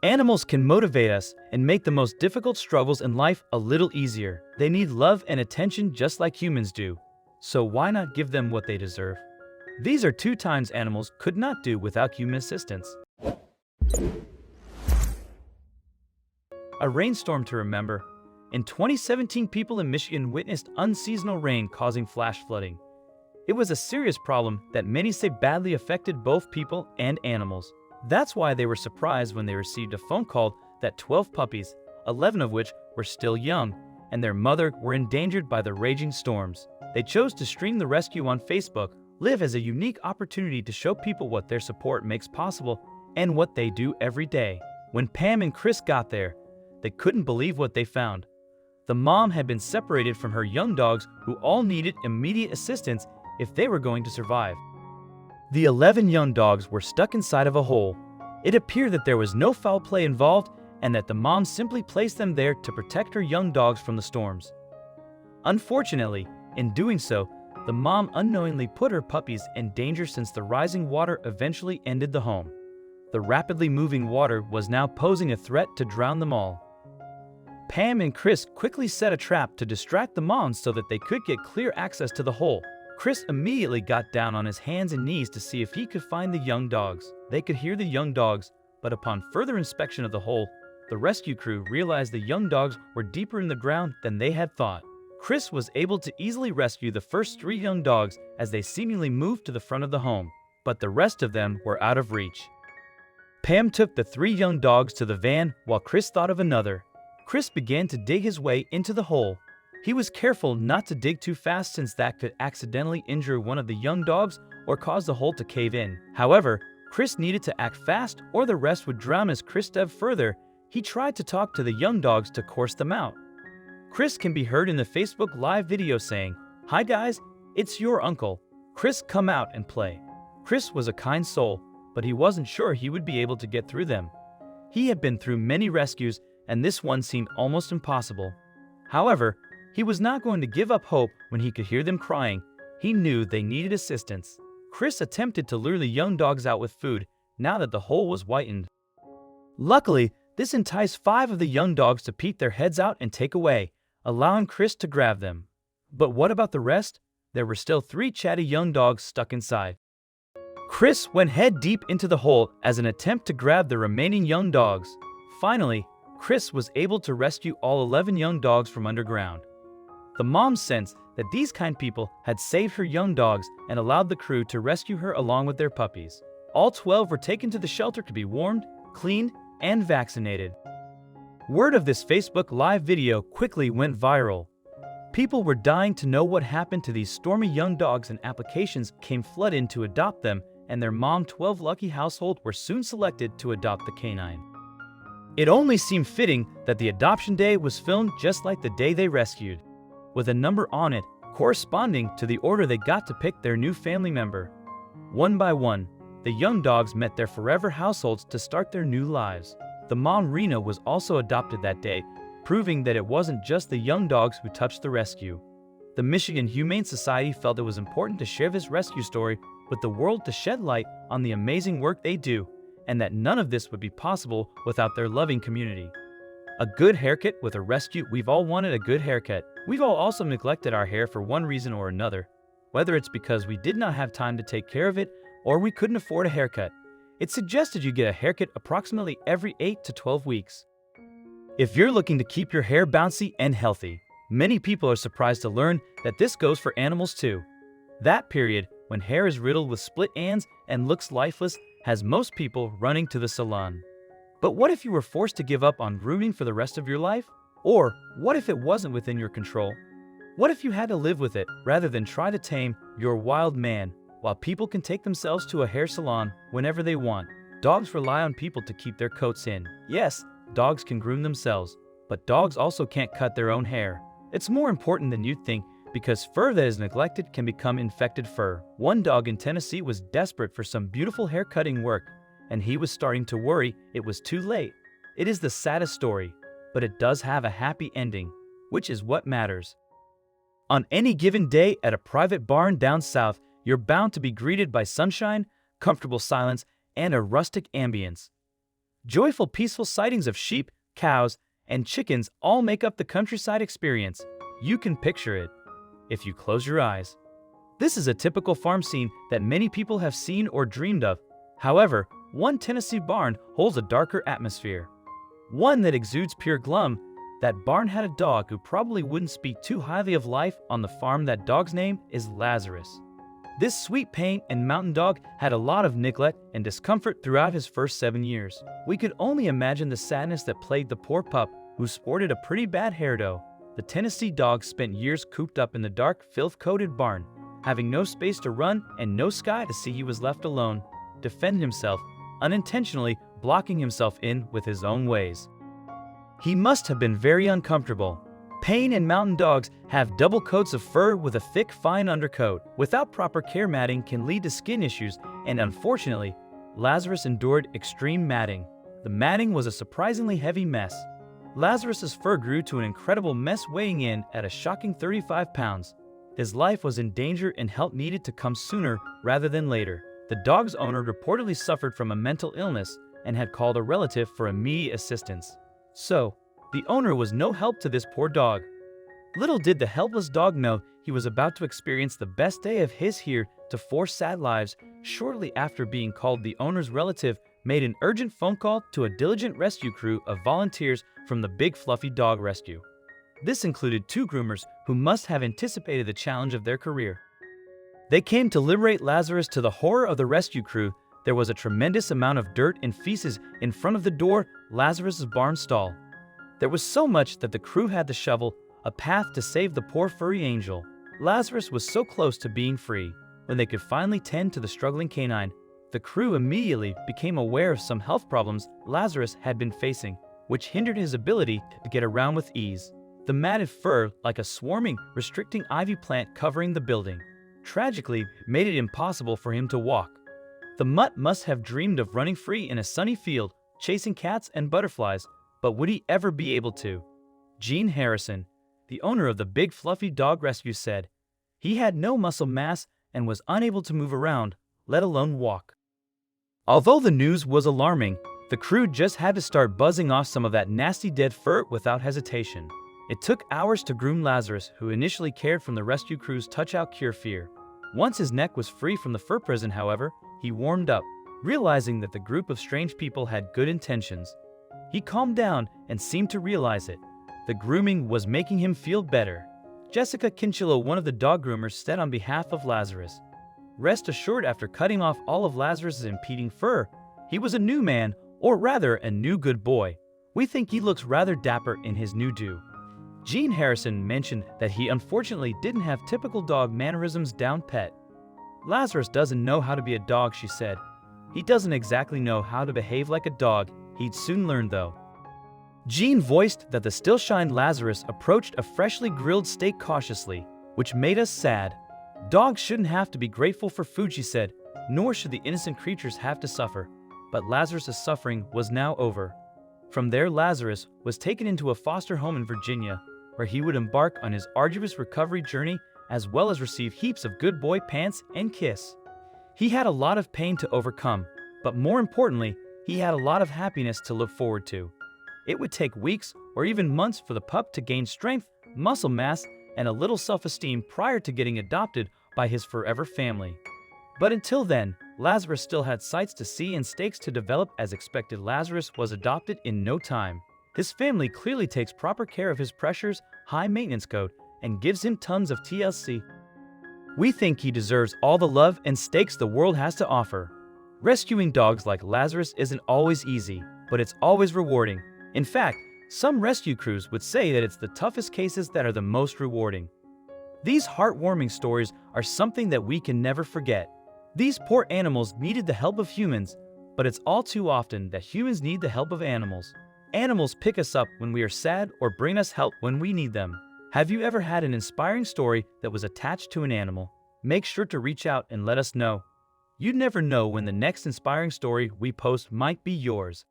Animals can motivate us and make the most difficult struggles in life a little easier. They need love and attention just like humans do. So why not give them what they deserve? These are 2 times animals could not do without human assistance. A rainstorm to remember. In 2017, people in Michigan witnessed unseasonal rain causing flash flooding. It was a serious problem that many say badly affected both people and animals. That's why they were surprised when they received a phone call that 12 puppies, 11 of which were still young, and their mother were endangered by the raging storms. They chose to stream the rescue on Facebook, live as a unique opportunity to show people what their support makes possible and what they do every day. When Pam and Chris got there, they couldn't believe what they found. The mom had been separated from her young dogs who all needed immediate assistance if they were going to survive. The 11 young dogs were stuck inside of a hole. It appeared that there was no foul play involved and that the mom simply placed them there to protect her young dogs from the storms. Unfortunately, in doing so, the mom unknowingly put her puppies in danger since the rising water eventually ended the home. The rapidly moving water was now posing a threat to drown them all. Pam and Chris quickly set a trap to distract the moms so that they could get clear access to the hole. Chris immediately got down on his hands and knees to see if he could find the young dogs. They could hear the young dogs, but upon further inspection of the hole, the rescue crew realized the young dogs were deeper in the ground than they had thought. Chris was able to easily rescue the first 3 young dogs as they seemingly moved to the front of the home, but the rest of them were out of reach. Pam took the 3 young dogs to the van while Chris thought of another. Chris began to dig his way into the hole. He was careful not to dig too fast since that could accidentally injure one of the young dogs or cause the hole to cave in. However, Chris needed to act fast or the rest would drown. As Chris dug further, he tried to talk to the young dogs to coax them out. Chris can be heard in the Facebook Live video saying, "Hi guys, it's your uncle. Chris, come out and play." Chris was a kind soul, but he wasn't sure he would be able to get through them. He had been through many rescues and this one seemed almost impossible. However, he was not going to give up hope when he could hear them crying. He knew they needed assistance. Chris attempted to lure the young dogs out with food now that the hole was whitened. Luckily, this enticed 5 of the young dogs to peek their heads out and take away, allowing Chris to grab them. But what about the rest? There were still 3 chatty young dogs stuck inside. Chris went head deep into the hole as an attempt to grab the remaining young dogs. Finally, Chris was able to rescue all 11 young dogs from underground. The mom sensed that these kind people had saved her young dogs and allowed the crew to rescue her along with their puppies. All 12 were taken to the shelter to be warmed, cleaned, and vaccinated. Word of this Facebook Live video quickly went viral. People were dying to know what happened to these stormy young dogs and applications came flooding to adopt them, and their mom 12 lucky households were soon selected to adopt the canine. It only seemed fitting that the adoption day was filmed just like the day they rescued, with a number on it corresponding to the order they got to pick their new family member. One by one, the young dogs met their forever households to start their new lives. The mom Rena was also adopted that day, proving that it wasn't just the young dogs who touched the rescue. The Michigan Humane Society felt it was important to share this rescue story with the world to shed light on the amazing work they do, and that none of this would be possible without their loving community. A good haircut with a rescue. We've all wanted a good haircut. We've all also neglected our hair for one reason or another, whether it's because we did not have time to take care of it or we couldn't afford a haircut. It's suggested you get a haircut approximately every 8 to 12 weeks. If you're looking to keep your hair bouncy and healthy, many people are surprised to learn that this goes for animals too. That period, when hair is riddled with split ends and looks lifeless, has most people running to the salon. But what if you were forced to give up on grooming for the rest of your life? Or what if it wasn't within your control? What if you had to live with it rather than try to tame your wild man? While people can take themselves to a hair salon whenever they want, dogs rely on people to keep their coats in. Yes, dogs can groom themselves, but dogs also can't cut their own hair. It's more important than you'd think, because fur that is neglected can become infected fur. One dog in Tennessee was desperate for some beautiful hair cutting work, and he was starting to worry it was too late. It is the saddest story, but it does have a happy ending, which is what matters. On any given day at a private barn down south, you're bound to be greeted by sunshine, comfortable silence, and a rustic ambience. Joyful, peaceful sightings of sheep, cows, and chickens all make up the countryside experience. You can picture it if you close your eyes. This is a typical farm scene that many people have seen or dreamed of. However, one Tennessee barn holds a darker atmosphere. One that exudes pure gloom. That barn had a dog who probably wouldn't speak too highly of life on the farm. That dog's name is Lazarus. This sweet pain and mountain dog had a lot of neglect and discomfort throughout his first 7 years. We could only imagine the sadness that plagued the poor pup who sported a pretty bad hairdo. The Tennessee dog spent years cooped up in the dark, filth-coated barn, having no space to run and no sky to see. He was left alone, defend himself, unintentionally blocking himself in with his own ways. He must have been very uncomfortable. Pain and mountain dogs have double coats of fur with a thick, fine undercoat. Without proper care, matting can lead to skin issues, and unfortunately, Lazarus endured extreme matting. The matting was a surprisingly heavy mess. Lazarus's fur grew to an incredible mess, weighing in at a shocking 35 pounds. His life was in danger and help needed to come sooner rather than later. The dog's owner reportedly suffered from a mental illness and had called a relative for immediate assistance. So, the owner was no help to this poor dog. Little did the helpless dog know he was about to experience the best day of his here to 4 sad lives. Shortly after being called, the owner's relative made an urgent phone call to a diligent rescue crew of volunteers from the Big Fluffy Dog Rescue. This included 2 groomers who must have anticipated the challenge of their career. They came to liberate Lazarus. To the horror of the rescue crew, there was a tremendous amount of dirt and feces in front of the door, Lazarus's barn stall. There was so much that the crew had to shovel a path to save the poor furry angel. Lazarus was so close to being free. When they could finally tend to the struggling canine, the crew immediately became aware of some health problems Lazarus had been facing, which hindered his ability to get around with ease. The matted fur, like a swarming, restricting ivy plant covering the building, tragically made it impossible for him to walk. The mutt must have dreamed of running free in a sunny field, chasing cats and butterflies, but would he ever be able to? Gene Harrison, the owner of the Big Fluffy Dog Rescue, said he had no muscle mass and was unable to move around, let alone walk. Although the news was alarming, the crew just had to start buzzing off some of that nasty dead fur without hesitation. It took hours to groom Lazarus, who initially cared from the rescue crew's touch-out cure fear. Once his neck was free from the fur prison, however, he warmed up, realizing that the group of strange people had good intentions. He calmed down and seemed to realize it. The grooming was making him feel better. Jessica Kinchillo, one of the dog groomers, said on behalf of Lazarus, "Rest assured, after cutting off all of Lazarus's impeding fur, he was a new man, or rather a new good boy. We think he looks rather dapper in his new do." Gene Harrison mentioned that he unfortunately didn't have typical dog mannerisms down pat. "Lazarus doesn't know how to be a dog," she said. "He doesn't exactly know how to behave like a dog. He'd soon learn, though." Gene voiced that the still-shined Lazarus approached a freshly grilled steak cautiously, which made us sad. "Dogs shouldn't have to be grateful for food," she said, "nor should the innocent creatures have to suffer." But Lazarus's suffering was now over. From there, Lazarus was taken into a foster home in Virginia, where he would embark on his arduous recovery journey, as well as receive heaps of good boy pants and kiss. He had a lot of pain to overcome, but more importantly, he had a lot of happiness to look forward to. It would take weeks or even months for the pup to gain strength, muscle mass, and a little self-esteem prior to getting adopted by his forever family. But until then, Lazarus still had sights to see and stakes to develop. As expected, Lazarus was adopted in no time. His family clearly takes proper care of his precious, high-maintenance coat and gives him tons of TLC. We think he deserves all the love and stakes the world has to offer. Rescuing dogs like Lazarus isn't always easy, but it's always rewarding. In fact, some rescue crews would say that it's the toughest cases that are the most rewarding. These heartwarming stories are something that we can never forget. These poor animals needed the help of humans, but it's all too often that humans need the help of animals. Animals pick us up when we are sad or bring us help when we need them. Have you ever had an inspiring story that was attached to an animal? Make sure to reach out and let us know. You never know when the next inspiring story we post might be yours.